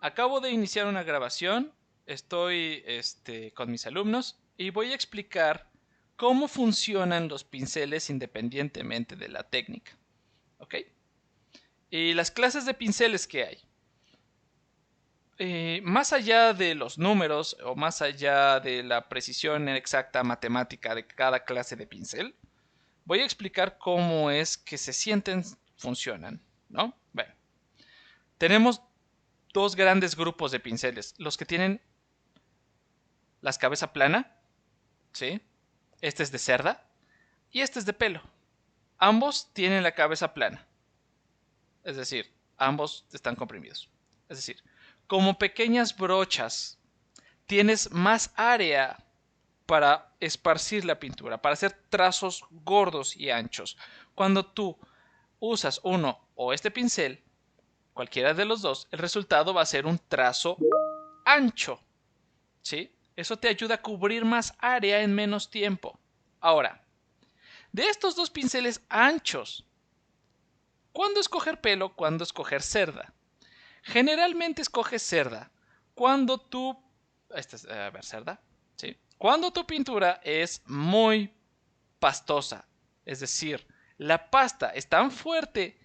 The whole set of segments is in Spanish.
Acabo de iniciar una grabación, estoy con mis alumnos y voy a explicar cómo funcionan los pinceles independientemente de la técnica. ¿Ok? Y las clases de pinceles que hay. Más allá de los números o más allá de la precisión exacta matemática de cada clase de pincel, voy a explicar cómo es que se sienten, funcionan, ¿no? Bueno, tenemos dos grandes grupos de pinceles, los que tienen la cabeza plana, ¿sí? Este es de cerda y este es de pelo. Ambos tienen la cabeza plana, es decir, ambos están comprimidos. Es decir, como pequeñas brochas, tienes más área para esparcir la pintura, para hacer trazos gordos y anchos. Cuando tú usas uno o este pincel, cualquiera de los dos, el resultado va a ser un trazo ancho, ¿sí? Eso te ayuda a cubrir más área en menos tiempo. Ahora, de estos dos pinceles anchos, ¿cuándo escoger pelo? ¿Cuándo escoger cerda? Generalmente escoges cerda cuando tu... a ver, cerda, ¿sí? Cuando tu pintura es muy pastosa. Es decir, la pasta es tan fuerte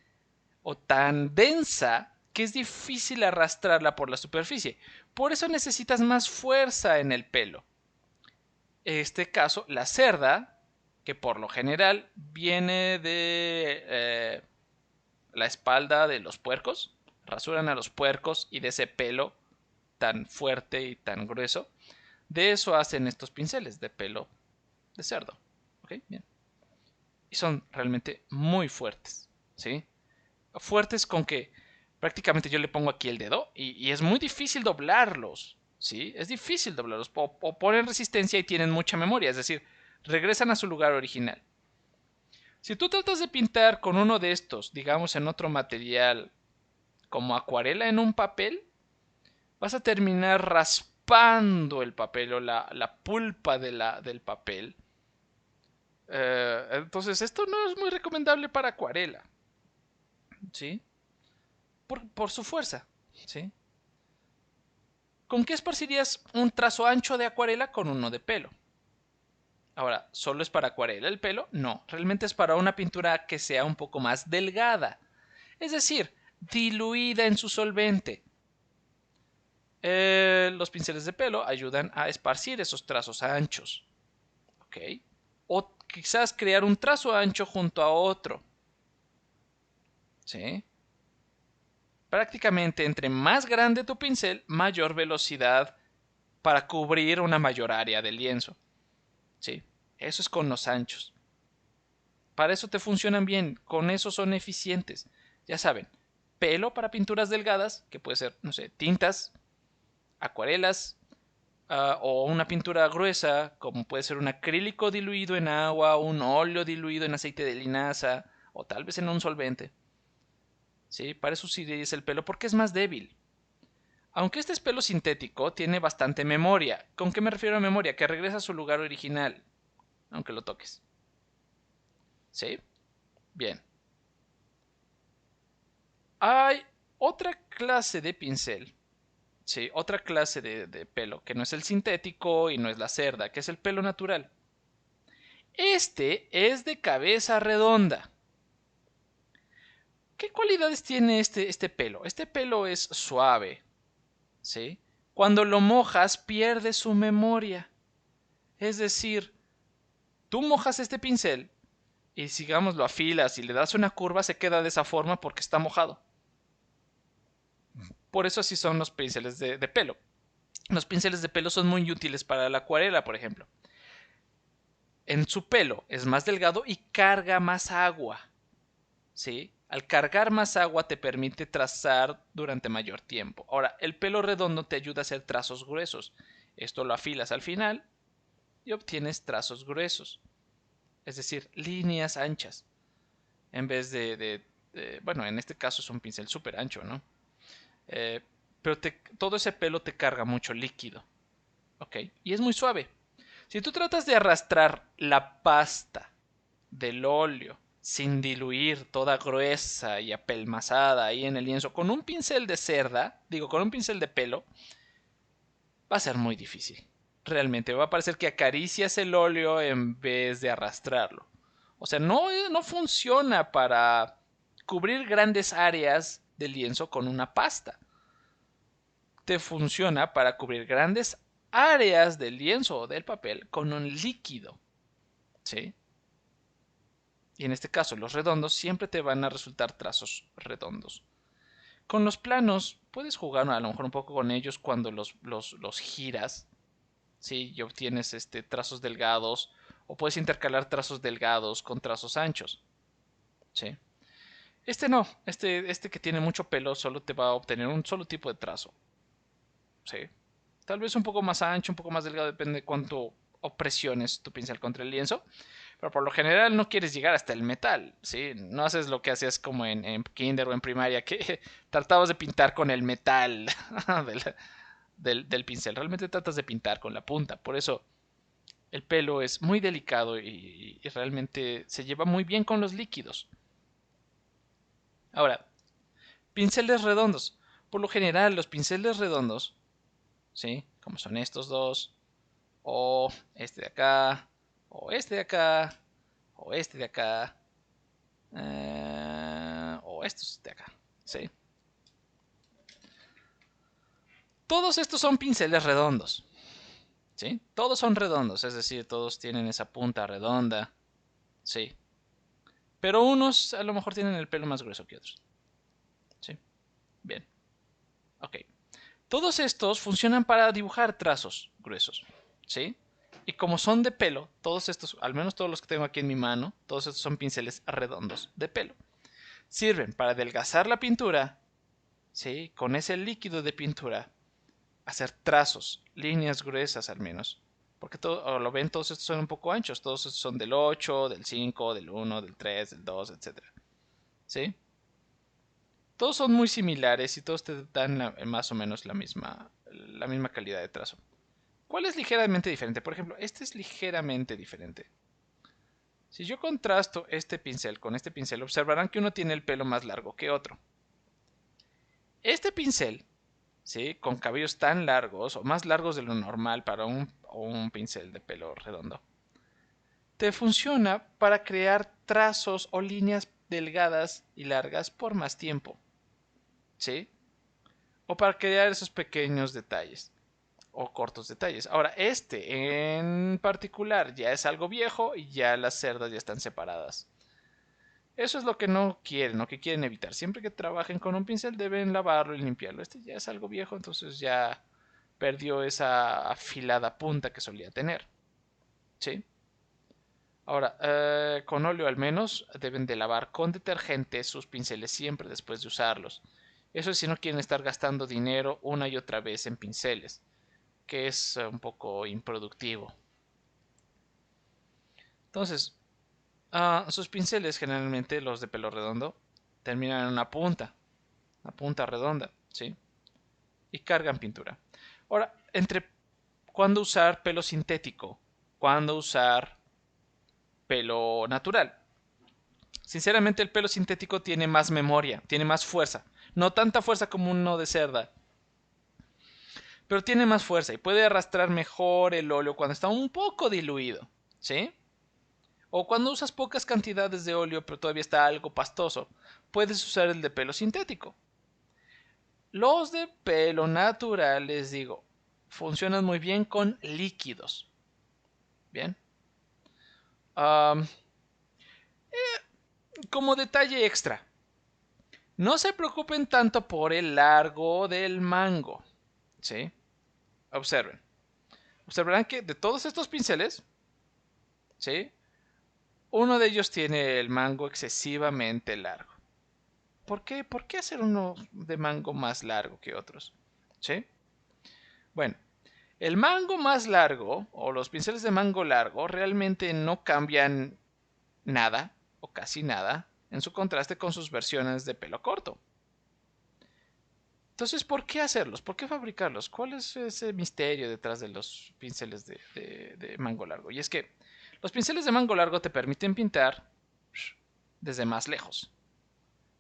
o tan densa que es difícil arrastrarla por la superficie. Por eso necesitas más fuerza en el pelo. En este caso, la cerda, que por lo general viene de la espalda de los puercos, rasuran a los puercos y de ese pelo tan fuerte y tan grueso, de eso hacen estos pinceles de pelo de cerdo. ¿Ok? Bien. Y son realmente muy fuertes, ¿sí? Fuertes con que prácticamente yo le pongo aquí el dedo y es muy difícil doblarlos, ¿sí? Es difícil doblarlos. O ponen resistencia y tienen mucha memoria, es decir, regresan a su lugar original. Si tú tratas de pintar con uno de estos, digamos en otro material como acuarela en un papel, vas a terminar raspando el papel o la pulpa del papel. Entonces esto no es muy recomendable para acuarela, ¿sí? Por su fuerza, ¿sí? ¿Con qué esparcirías un trazo ancho de acuarela? Con uno de pelo. Ahora, ¿solo es para acuarela el pelo? No, realmente es para una pintura que sea un poco más delgada, es decir, diluida en su solvente. Los pinceles de pelo ayudan a esparcir esos trazos anchos, ¿ok? O quizás crear un trazo ancho junto a otro, ¿sí? Prácticamente entre más grande tu pincel, mayor velocidad para cubrir una mayor área del lienzo, ¿sí? Eso es con los anchos. Para eso te funcionan bien, con eso son eficientes. Ya saben, pelo para pinturas delgadas, que puede ser, no sé, tintas, acuarelas, o una pintura gruesa, como puede ser un acrílico diluido en agua, un óleo diluido en aceite de linaza, o tal vez en un solvente. ¿Sí? Para eso sí es el pelo, porque es más débil. Aunque este es pelo sintético, tiene bastante memoria. ¿Con qué me refiero a memoria? Que regresa a su lugar original, aunque lo toques. ¿Sí? Bien. Hay otra clase de pincel, ¿sí? Otra clase de pelo, que no es el sintético y no es la cerda, que es el pelo natural. Este es de cabeza redonda. ¿Qué cualidades tiene este pelo? Este pelo es suave, ¿sí? Cuando lo mojas pierde su memoria. Es decir, tú mojas este pincel y sigamos lo afilas y le das una curva, se queda de esa forma porque está mojado. Por eso así son los pinceles de pelo. Los pinceles de pelo son muy útiles para la acuarela, por ejemplo. En su pelo es más delgado y carga más agua, ¿sí? Al cargar más agua te permite trazar durante mayor tiempo. Ahora, el pelo redondo te ayuda a hacer trazos gruesos. Esto lo afilas al final y obtienes trazos gruesos, es decir, líneas anchas. En vez bueno, en este caso es un pincel súper ancho, ¿no? Eh, pero todo ese pelo te carga mucho líquido, ¿ok? Y es muy suave. Si tú tratas de arrastrar la pasta del óleo sin diluir, toda gruesa y apelmazada ahí en el lienzo, con un pincel de cerda, digo, con un pincel de pelo, va a ser muy difícil. Realmente va a parecer que acaricias el óleo en vez de arrastrarlo. O sea, no funciona para cubrir grandes áreas del lienzo con una pasta. Te funciona para cubrir grandes áreas del lienzo o del papel con un líquido. ¿Sí? Y en este caso, los redondos siempre te van a resultar trazos redondos. Con los planos, puedes jugar a lo mejor un poco con ellos cuando los giras, ¿sí? Y obtienes trazos delgados, o puedes intercalar trazos delgados con trazos anchos, ¿sí? Este no, este que tiene mucho pelo solo te va a obtener un solo tipo de trazo, ¿sí? Tal vez un poco más ancho, un poco más delgado, depende de cuánto opresiones tu pincel contra el lienzo. Pero por lo general no quieres llegar hasta el metal, ¿sí? No haces lo que hacías como en kinder o en primaria, que tratabas de pintar con el metal del pincel. Realmente tratas de pintar con la punta. Por eso el pelo es muy delicado y realmente se lleva muy bien con los líquidos. Ahora, pinceles redondos. Por lo general, los pinceles redondos, ¿sí? Como son estos dos, o este de acá, o este de acá, o este de acá, o estos de acá, ¿sí? Todos estos son pinceles redondos, ¿sí? Todos son redondos, es decir, todos tienen esa punta redonda, ¿sí? Pero unos a lo mejor tienen el pelo más grueso que otros, ¿sí? Bien, ok. Todos estos funcionan para dibujar trazos gruesos, ¿sí? Y como son de pelo, todos estos, al menos todos los que tengo aquí en mi mano, todos estos son pinceles redondos de pelo. Sirven para adelgazar la pintura, ¿sí? Con ese líquido de pintura, hacer trazos, líneas gruesas al menos. Porque todo, lo ven, todos estos son un poco anchos, todos estos son del 8, del 5, del 1, del 3, del 2, etcétera. ¿Sí? Todos son muy similares y todos te dan más o menos la misma calidad de trazo. ¿Cuál es ligeramente diferente? Por ejemplo, este es ligeramente diferente. Si yo contrasto este pincel con este pincel, observarán que uno tiene el pelo más largo que otro. Este pincel, ¿sí? Con cabellos tan largos o más largos de lo normal para un pincel de pelo redondo, te funciona para crear trazos o líneas delgadas y largas por más tiempo, ¿sí? O para crear esos pequeños detalles o cortos detalles. Ahora, este en particular ya es algo viejo y ya las cerdas ya están separadas. Eso es lo que no quieren, o que quieren evitar. Siempre que trabajen con un pincel deben lavarlo y limpiarlo. Este ya es algo viejo, entonces ya perdió esa afilada punta que solía tener. ¿Sí? Ahora, con óleo al menos deben de lavar con detergente sus pinceles siempre después de usarlos. Eso es si no quieren estar gastando dinero una y otra vez en pinceles, que es un poco improductivo. Entonces, sus pinceles, generalmente los de pelo redondo, terminan en una punta redonda, ¿sí? Y cargan pintura. Ahora, entre cuándo usar pelo sintético, cuándo usar pelo natural. Sinceramente, el pelo sintético tiene más memoria, tiene más fuerza. No tanta fuerza como uno de cerda, pero tiene más fuerza y puede arrastrar mejor el óleo cuando está un poco diluido, ¿sí? O cuando usas pocas cantidades de óleo pero todavía está algo pastoso, puedes usar el de pelo sintético. Los de pelo natural, les digo, funcionan muy bien con líquidos. Bien. Um, Como detalle extra, no se preocupen tanto por el largo del mango. ¿Sí? Observen. Observarán que de todos estos pinceles, ¿sí? Uno de ellos tiene el mango excesivamente largo. ¿Por qué? ¿Por qué hacer uno de mango más largo que otros? ¿Sí? Bueno, el mango más largo o los pinceles de mango largo realmente no cambian nada o casi nada en su contraste con sus versiones de pelo corto. Entonces, ¿por qué hacerlos? ¿Por qué fabricarlos? ¿Cuál es ese misterio detrás de los pinceles de mango largo? Y es que los pinceles de mango largo te permiten pintar desde más lejos.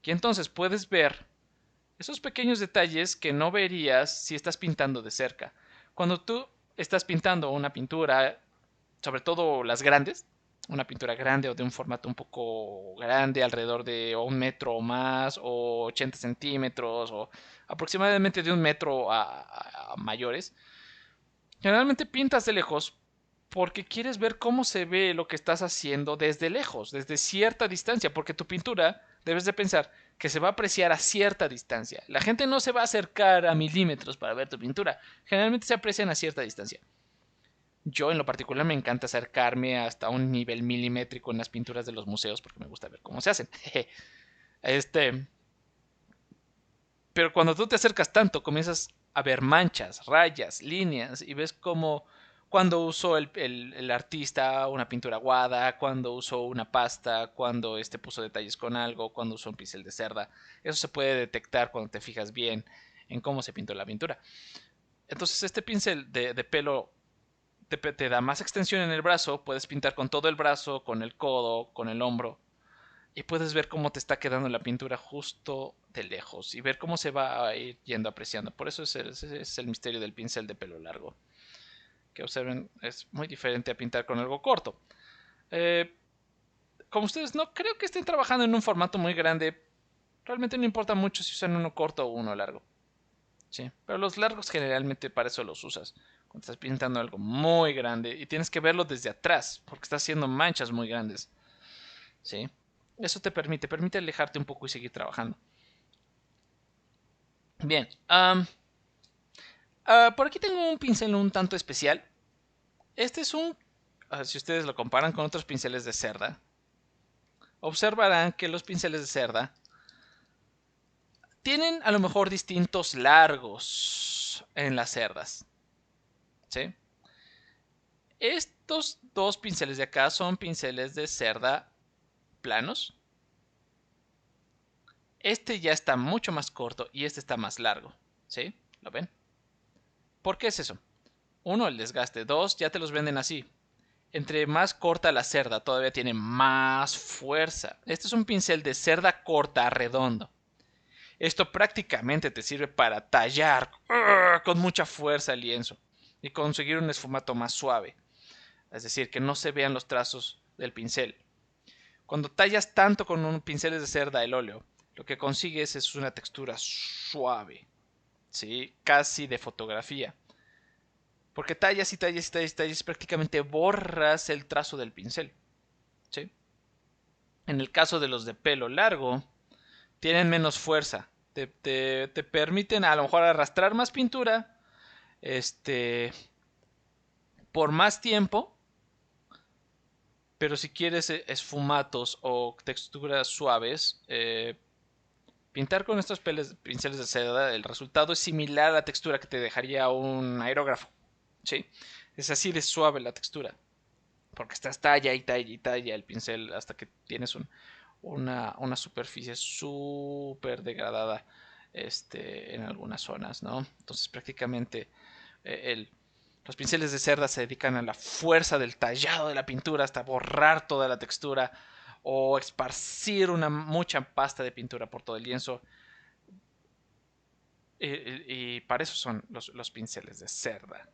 Y entonces puedes ver esos pequeños detalles que no verías si estás pintando de cerca. Cuando tú estás pintando una pintura, sobre todo las grandes, una pintura grande o de un formato un poco grande, alrededor de 1 metro o más, o 80 centímetros, o aproximadamente de 1 metro a mayores, generalmente pintas de lejos porque quieres ver cómo se ve lo que estás haciendo desde lejos, desde cierta distancia, porque tu pintura debes de pensar que se va a apreciar a cierta distancia. La gente no se va a acercar a milímetros para ver tu pintura, generalmente se aprecian a cierta distancia. Yo en lo particular me encanta acercarme hasta un nivel milimétrico en las pinturas de los museos porque me gusta ver cómo se hacen. este, pero cuando tú te acercas tanto, comienzas a ver manchas, rayas, líneas y ves cómo cuando usó el artista una pintura aguada, cuando usó una pasta, cuando puso detalles con algo, cuando usó un pincel de cerda. Eso se puede detectar cuando te fijas bien en cómo se pintó la pintura. Entonces este pincel de pelo te da más extensión en el brazo, puedes pintar con todo el brazo, con el codo, con el hombro, y puedes ver cómo te está quedando la pintura justo de lejos y ver cómo se va a ir yendo apreciando. Por eso es el misterio del pincel de pelo largo. Que observen, es muy diferente a pintar con algo corto. Eh, Como ustedes no creo que estén trabajando en un formato muy grande, realmente no importa mucho si usan uno corto o uno largo. Sí, pero los largos generalmente para eso los usas. Cuando estás pintando algo muy grande y tienes que verlo desde atrás, porque estás haciendo manchas muy grandes. ¿Sí? Eso te permite alejarte un poco y seguir trabajando. Bien, por aquí tengo un pincel un tanto especial. Este es si ustedes lo comparan con otros pinceles de cerda, observarán que los pinceles de cerda tienen a lo mejor distintos largos en las cerdas. ¿Sí? Estos dos pinceles de acá son pinceles de cerda planos. Este ya está mucho más corto y este está más largo. ¿Sí? ¿Lo ven? ¿Por qué es eso? Uno, el desgaste. Dos, ya te los venden así. Entre más corta la cerda, todavía tiene más fuerza. Este es un pincel de cerda corta, redondo. Esto prácticamente te sirve para tallar con mucha fuerza el lienzo y conseguir un esfumato más suave. Es decir, que no se vean los trazos del pincel. Cuando tallas tanto con un pincel de cerda el óleo, lo que consigues es una textura suave, ¿sí? Casi de fotografía. Porque tallas y tallas y tallas y tallas, prácticamente borras el trazo del pincel. ¿Sí? En el caso de los de pelo largo, tienen menos fuerza. Te permiten a lo mejor arrastrar más pintura por más tiempo. Pero si quieres esfumatos o texturas suaves, pintar con estos pinceles de seda, el resultado es similar a la textura que te dejaría un aerógrafo. ¿Sí? Es así de suave la textura. Porque estás talla y talla y talla el pincel hasta que tienes una superficie súper degradada en algunas zonas, ¿no? Entonces prácticamente eh, los pinceles de cerda se dedican a la fuerza del tallado de la pintura hasta borrar toda la textura o esparcir mucha pasta de pintura por todo el lienzo. Y para eso son los pinceles de cerda.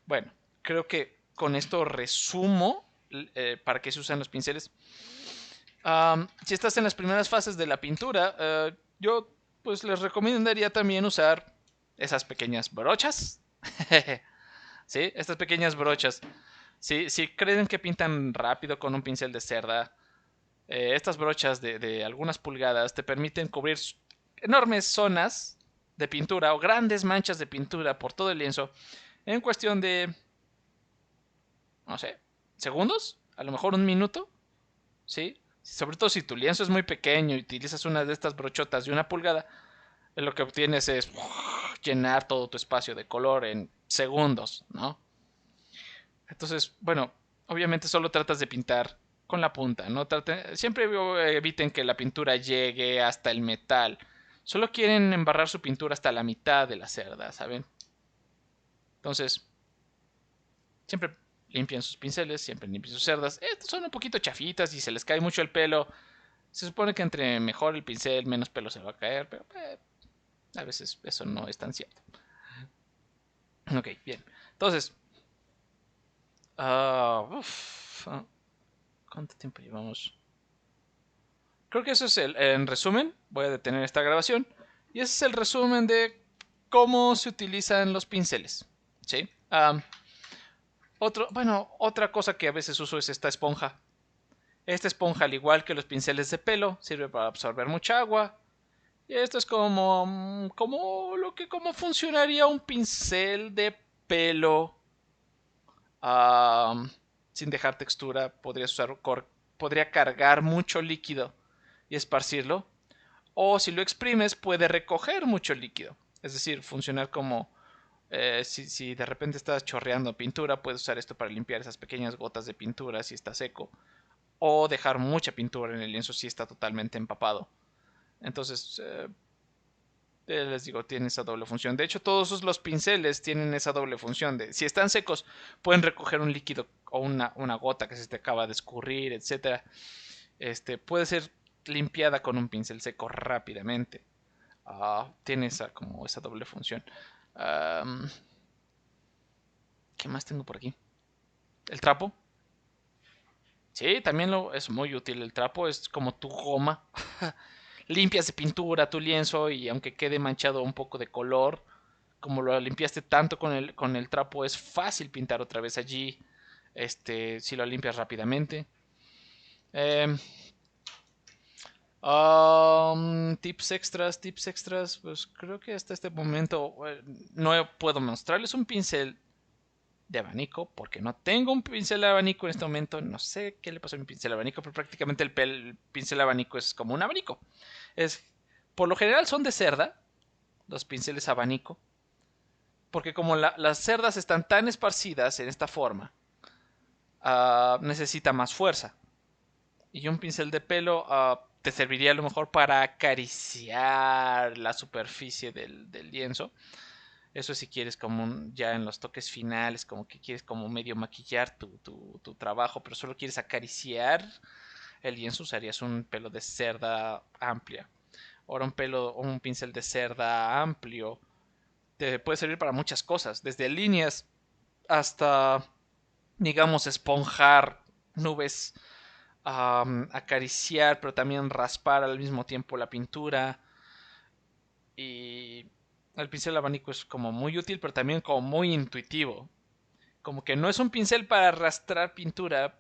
Bueno, creo que con esto resumo para qué se usan los pinceles. Si estás en las primeras fases de la pintura, yo pues les recomendaría también usar esas pequeñas brochas. ¿Sí? Estas pequeñas brochas. Si creen que pintan rápido con un pincel de cerda, estas brochas de algunas pulgadas te permiten cubrir enormes zonas de pintura o grandes manchas de pintura por todo el lienzo en cuestión de, no sé, segundos, a lo mejor 1 minuto, ¿sí? Sobre todo si tu lienzo es muy pequeño y utilizas una de estas brochotas de 1 pulgada, lo que obtienes es llenar todo tu espacio de color en segundos, ¿no? Entonces, bueno, obviamente solo tratas de pintar con la punta, ¿no? Siempre eviten que la pintura llegue hasta el metal. Solo quieren embarrar su pintura hasta la mitad de la cerda, ¿saben? Entonces, siempre limpian sus pinceles, siempre limpian sus cerdas. Estos son un poquito chafitas y se les cae mucho el pelo. Se supone que entre mejor el pincel, menos pelo se va a caer, pero a veces eso no es tan cierto. Ok, bien. Entonces, ¿cuánto tiempo llevamos? Creo que eso es en resumen. Voy a detener esta grabación. Y ese es el resumen de cómo se utilizan los pinceles. ¿Sí? Otra cosa que a veces uso es esta esponja. Esta esponja, al igual que los pinceles de pelo, sirve para absorber mucha agua. Y esto es como funcionaría un pincel de pelo sin dejar textura. Podría cargar mucho líquido y esparcirlo. O si lo exprimes, puede recoger mucho líquido. Es decir, funcionar como si de repente estás chorreando pintura, puedes usar esto para limpiar esas pequeñas gotas de pintura si está seco. O dejar mucha pintura en el lienzo si está totalmente empapado. Entonces, les digo, tiene esa doble función. De hecho, todos los pinceles tienen esa doble función. Si están secos, pueden recoger un líquido o una gota que se te acaba de escurrir, etcétera. Puede ser limpiada con un pincel seco rápidamente. Tiene esa doble función. ¿Qué más tengo por aquí? El trapo. Sí, también es muy útil. El trapo es como tu goma. Limpias de pintura tu lienzo y aunque quede manchado un poco de color, como lo limpiaste tanto con el trapo, es fácil pintar otra vez allí. Si lo limpias rápidamente. Eh, tips extras, pues creo que hasta este momento no puedo mostrarles un pincel de abanico, porque no tengo un pincel de abanico en este momento. No sé qué le pasó a mi pincel de abanico, pero prácticamente el pincel de abanico es como un abanico. Por lo general son de cerda, los pinceles abanico, porque como las cerdas están tan esparcidas en esta forma, necesita más fuerza. Y un pincel de pelo te serviría a lo mejor para acariciar la superficie del lienzo. Eso si quieres como ya en los toques finales, como que quieres como medio maquillar tu trabajo, pero solo quieres acariciar el lienzo, usarías un pelo de cerda amplia. Ahora un pincel de cerda amplio te puede servir para muchas cosas, desde líneas hasta, digamos, esponjar nubes, acariciar, pero también raspar al mismo tiempo la pintura. Y el pincel abanico es como muy útil, pero también como muy intuitivo. Como que no es un pincel para arrastrar pintura,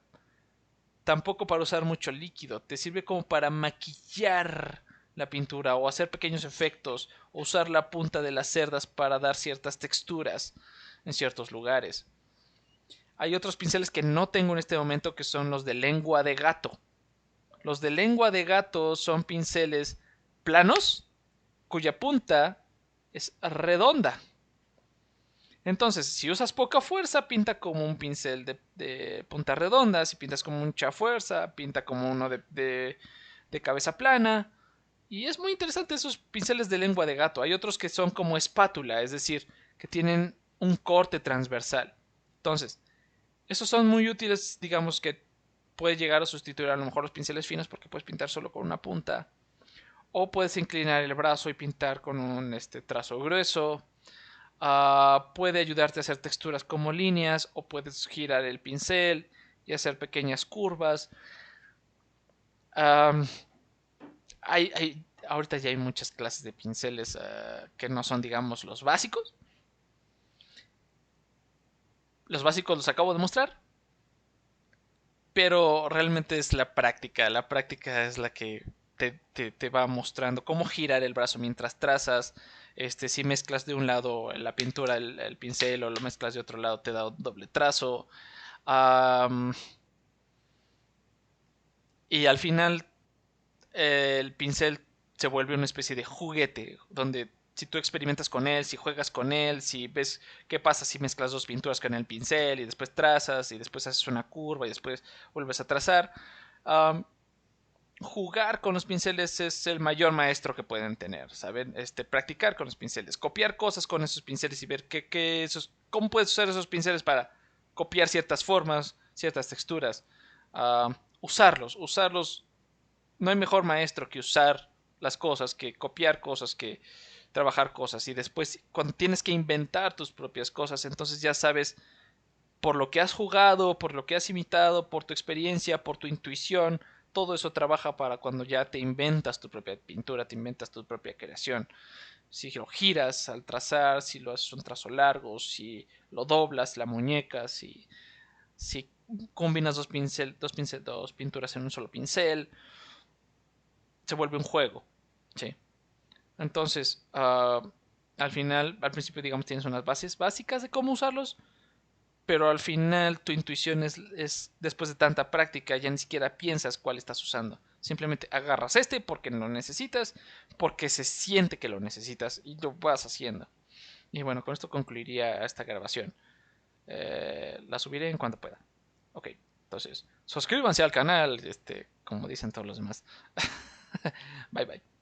tampoco para usar mucho líquido. Te sirve como para maquillar la pintura o hacer pequeños efectos o usar la punta de las cerdas para dar ciertas texturas en ciertos lugares. Hay otros pinceles que no tengo en este momento que son los de lengua de gato. Los de lengua de gato son pinceles planos cuya punta es redonda. Entonces, si usas poca fuerza, pinta como un pincel de punta redonda. Si pintas con mucha fuerza, pinta como uno de cabeza plana. Y es muy interesante esos pinceles de lengua de gato. Hay otros que son como espátula, es decir, que tienen un corte transversal. Entonces, esos son muy útiles, digamos que puedes llegar a sustituir a lo mejor los pinceles finos porque puedes pintar solo con una punta. O puedes inclinar el brazo y pintar con un trazo grueso. Puede ayudarte a hacer texturas como líneas o puedes girar el pincel y hacer pequeñas curvas. Um, ahorita ya hay muchas clases de pinceles que no son, digamos, los básicos. Los básicos los acabo de mostrar, pero realmente es la práctica. La práctica es la que te va mostrando cómo girar el brazo mientras trazas. Si mezclas de un lado la pintura, el pincel, o lo mezclas de otro lado, te da un doble trazo. Y al final el pincel se vuelve una especie de juguete, donde si tú experimentas con él, si juegas con él, si ves qué pasa si mezclas dos pinturas con el pincel y después trazas y después haces una curva y después vuelves a trazar. Um, Jugar con los pinceles es el mayor maestro que pueden tener, ¿saben? Practicar con los pinceles, copiar cosas con esos pinceles y ver cómo puedes usar esos pinceles para copiar ciertas formas, ciertas texturas. Usarlos no hay mejor maestro que usar las cosas, que copiar cosas, que trabajar cosas. Y después, cuando tienes que inventar tus propias cosas, entonces ya sabes por lo que has jugado, por lo que has imitado, por tu experiencia, por tu intuición. Todo eso trabaja para cuando ya te inventas tu propia pintura, te inventas tu propia creación. Si lo giras al trazar, si lo haces un trazo largo, si lo doblas la muñeca, si combinas dos pinturas en un solo pincel, se vuelve un juego. ¿Sí? Entonces, al final, al principio, digamos, tienes unas bases básicas de cómo usarlos, pero al final tu intuición después de tanta práctica, ya ni siquiera piensas cuál estás usando. Simplemente agarras este porque lo necesitas, porque se siente que lo necesitas y lo vas haciendo. Y bueno, con esto concluiría esta grabación. La subiré en cuanto pueda. Ok, entonces, suscríbanse al canal, como dicen todos los demás. Bye bye.